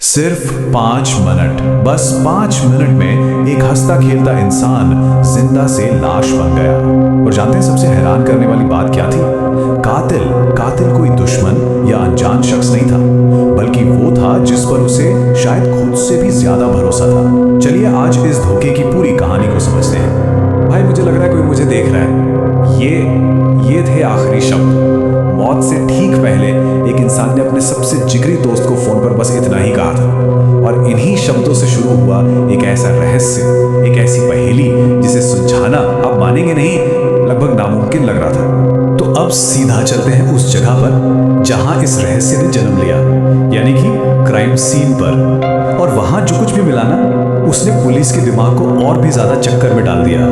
सिर्फ 5 मिनट, बस 5 मिनट में एक हंसता खेलता इंसान जिंदा से लाश बन गया। और जानते हैं सबसे हैरान करने वाली बात क्या थी? कातिल कोई दुश्मन या अनजान शख्स नहीं था, बल्कि वो था जिस पर उसे शायद खुद से भी ज्यादा भरोसा था। चलिए आज इस धोखे की पूरी कहानी को समझते हैं। भाई मुझे लग रहा है कोई मुझे देख रहा है। ये थे आखिरी शब्द। मौत से ठीक पहले एक इंसान ने अपने सबसे जिगरी दोस्त को फोन पर बस इतना ही कहा था, और इन्हीं शब्दों से शुरू हुआ एक ऐसा रहस्य, एक ऐसी पहेली जिसे सुलझाना, आप मानेंगे नहीं, लगभग नामुमकिन लग रहा था। तो अब सीधा चलते हैं उस जगह पर जहां इस रहस्य ने जन्म लिया, यानी कि क्राइम सीन पर। और वहां जो कुछ भी मिला ना, उसने पुलिस के दिमाग को और भी ज्यादा चक्कर में डाल दिया।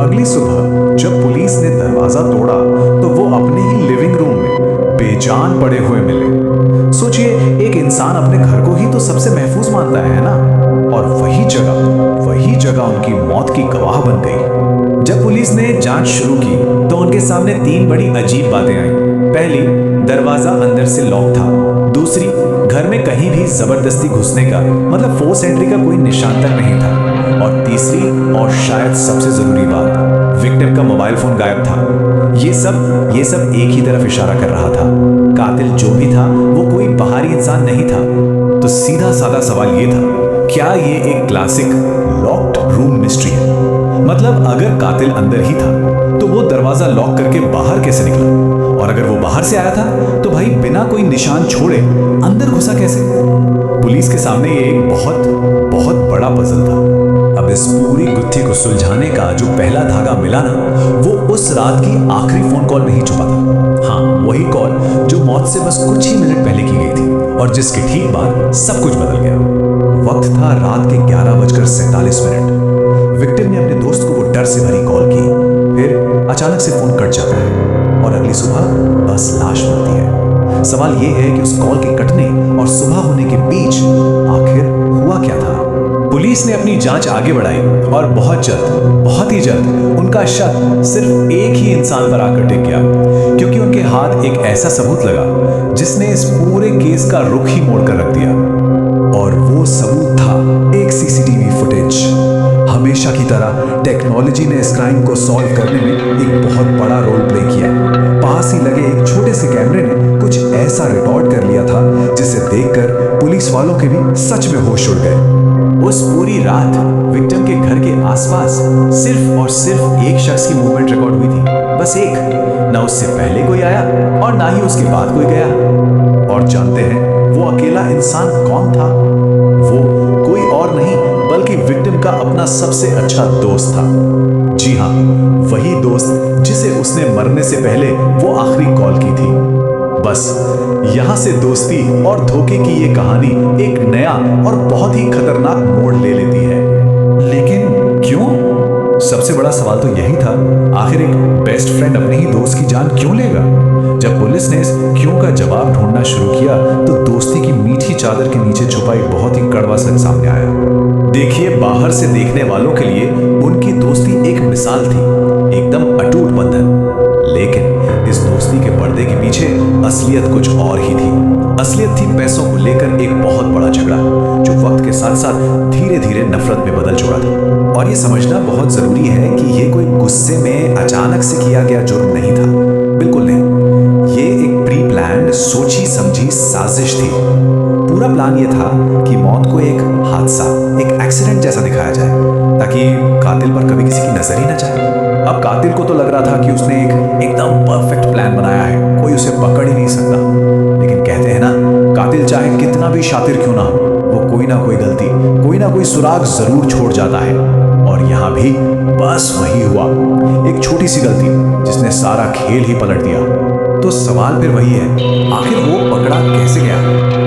अगली सुबह जब पुलिस ने दरवाजा तोड़ा तो वो अपने ही लिविंग रूम में बेजान पड़े हुए मिले। सोचिए, एक इंसान अपने घर को ही तो सबसे महफूज मानता है ना, और वही जगह उनकी मौत की गवाह बन गई। जब पुलिस ने जांच शुरू की तो उनके सामने 3 बड़ी अजीब बातें आई। पहली, दरवाजा अंदर से लॉक था। दूसरी, घर में कहीं भी जबरदस्ती घुसने का, मतलब फोर्स एंट्री का कोई निशान तक नहीं था। और तीसरी और शायद सबसे जरूरी बात, विक्टिम का मोबाइल फोन गायब था। ये सब एक ही तरफ इशारा कर रहा था। कातिल जो भी था वो कोई बाहरी इंसान नहीं था। तो सीधा साधा सवाल ये था, क्या ये एक क्लासिक लॉक्ड रूम मिस्ट्री है? मतलब अगर कातिल अंदर ही था तो वो दरवाजा लॉक करके बाहर कैसे निकला? और अगर वो बाहर से आया था तो भाई बिना कोई निशान छोड़े अंदर घुसा कैसे? पुलिस के सामने ये एक बहुत बड़ा पजल था। अब इस पूरी गुत्थी को सुलझाने का जो पहला धागा मिला ना, वो उस रात की आखिरी फोन कॉल में ही छुपा था। हाँ, वही कॉल जो मौत से बस कुछ ही मिनट पहले की गई थी, और जिसके ठीक बाद सब कुछ बदल गया। वक्त था रात के 11:47। विक्टिम ने अपने दोस्त को वो डर से भरी कॉल की, फिर अचानक से फोन कट जाता है और अगली सुबह बस लाश मिलती है। सवाल ये है कि उस कॉल के कटने और सुबह होने के बीच आखिर हुआ क्या था? पुलिस ने अपनी जांच आगे बढ़ाई और बहुत ही जल्द उनका शक सिर्फ एक ही इंसान पर आकर टिक गया, क्योंकि उनके हाथ एक ऐसा सबूत लगा जिसने इस पूरे केस का रुख ही मोड़ कर रख दिया। और वो सबूत था एक सीसीटीवी फुटेज। हमेशा की तरह टेक्नोलॉजी ने इस क्राइम को सॉल्व करने में एक बहुत बड़ा रोल प्ले किया। पास ही लगे एक छोटे से कैमरे ने कुछ ऐसा रिकॉर्ड कर लिया था जिसे देखकर पुलिस वालों के भी सच में होश उड़ गए। उस पूरी रात विक्टिम के घर के आसपास सिर्फ और सिर्फ एक शख्स की मूवमेंट रिकॉर्ड हुई थी, बस एक। ना उससे पहले कोई आया और ना ही उसके बाद कोई गया। और जानते हैं वो अकेला इंसान कौन था? वो कोई और नहीं बल्कि विक्टिम का अपना सबसे अच्छा दोस्त था। जी हाँ, वही दोस्त जिसे उसने मरने से पहले वो आखिरी कॉल की थी। बस यहां से दोस्ती और धोखे की ये कहानी एक नया और बहुत ही खतरनाक मोड़ ले लेती है। लेकिन क्यों? सबसे बड़ा सवाल तो यही था, आखिर एक बेस्ट फ्रेंड अपने ही दोस्त की जान क्यों लेगा? जब पुलिस ने इस क्यों का जवाब ढूंढना शुरू किया तो दोस्ती की मीठी चादर के नीचे छुपा एक बहुत ही कड़वा सच सामने आया। देखिए, बाहर से देखने वालों के लिए उनकी दोस्ती एक मिसाल थी, एकदम अटूट बंधन। लेकिन इस दोस्ती के पर्दे के पीछे असलियत कुछ और ही थी। असलियत थी पैसों को लेकर एक बहुत बड़ा झगड़ा, जो वक्त के साथ साथ धीरे धीरे नफरत में बदल चुका था। और ये समझना बहुत जरूरी है कि ये कोई गुस्से में अचानक से किया गया जुर्म नहीं था, बिल्कुल नहीं। ये एक प्री प्लान्ड, सोची समझी साजिश थी। पूरा प्लान ये था कि मौत को एक हादसा, एक एक्सीडेंट जैसा दिखाया जाए, ताकि कातिल पर कभी किसी की नजर ही न जाए। अब कातिल को तो लग रहा था कि उसने एक एकदम परफेक्ट प्लान बनाया है, कोई उसे पकड़ ही नहीं सकता। लेकिन कहते हैं ना, कातिल चाहे कितना भी शातिर क्यों ना हो, वो कोई ना कोई गलती, कोई ना कोई सुराग जरूर छोड़ जाता है। और यहाँ भी बस वही हुआ, एक छोटी सी गलती जिसने सारा खेल ही पलट दिया। तो सवाल फिर वही है, आखिर वो पकड़ा कैसे गया?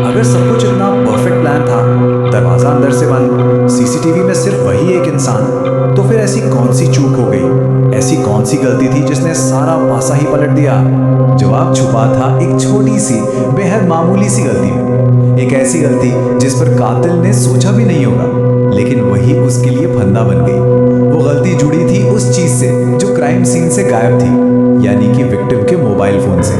अगर सब कुछ इतना परफेक्ट प्लान था, दरवाजा अंदर से बंद, सीसीटीवी में सिर्फ वही एक इंसान, तो फिर ऐसी कौन सी चूक हो गई? ऐसी कौन सी गलती थी जिसने सारा पासा ही पलट दिया? जवाब छुपा था एक छोटी सी, बेहद मामूली सी गलती में। एक ऐसी गलती जिस पर कातिल ने सोचा भी नहीं होगा, लेकिन वही उसके लिए फंदा बन गई। वो गलती जुड़ी थी उस चीज से जो क्राइम सीन से गायब थी, यानी कि विक्टिम के मोबाइल फोन से।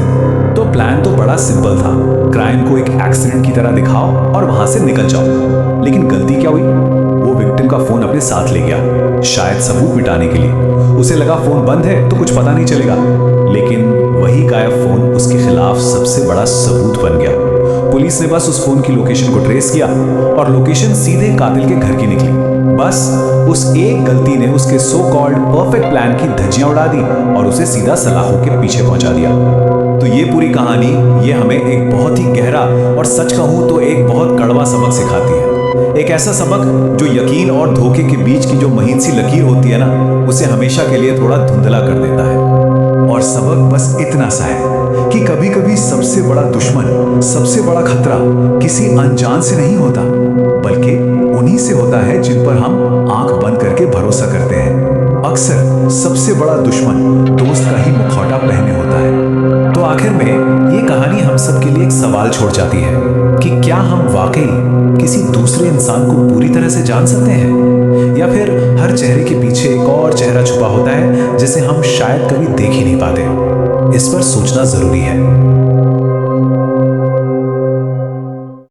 तो प्लान तो बड़ा सिंपल था, क्राइम को एक एक्सीडेंट की तरह दिखाओ और वहां से निकल जाओ। लेकिन गलती क्या हुई? वो विक्टिम का फोन अपने साथ ले गया, शायद सबूत मिटाने के लिए। उसे लगा फोन बंद है तो कुछ पता नहीं चलेगा, लेकिन वही गायब फोन उसके खिलाफ सबसे बड़ा सबूत बन गया। पुलिस ने बस उस फोन की लोकेशन को ट्रेस किया और लोकेशन सीधे कातिल के घर की निकली। बस उस एक गलती ने उसके सो कॉल्ड परफेक्ट प्लान की धज्जियां उड़ा दी और उसे सीधा सलाखों के पीछे पहुंचा दिया। तो ये पूरी कहानी ये हमें एक बहुत ही गहरा और सच कहूं तो एक बहुत कड़वा सबक सिखाती है। एक ऐसा सबक जो यकीन और धोखे के बीच की जो महीन सी लकीर होती है ना, उसे हमेशा के लिए थोड़ा धुंधला कर देता है। और सबक बस इतना सा है कि कभी कभी सबसे बड़ा दुश्मन, सबसे बड़ा खतरा किसी अनजान से नहीं होता, बल्कि उन्हीं से होता है जिन पर हम आंख बंद करके भरोसा करते हैं। अक्सर सबसे बड़ा दुश्मन दोस्त का ही मुखौटा पहने होता है। तो आखिर में ये कहानी हम सब के लिए एक सवाल छोड़ जाती है कि क्या हम वाकई किसी दूसरे इंसान को पूरी तरह से जान सकते हैं, या फिर हर चेहरे के पीछे एक और चेहरा छुपा होता है जिसे हम शायद कभी देख ही नहीं पाते। इस पर सोचना जरूरी है।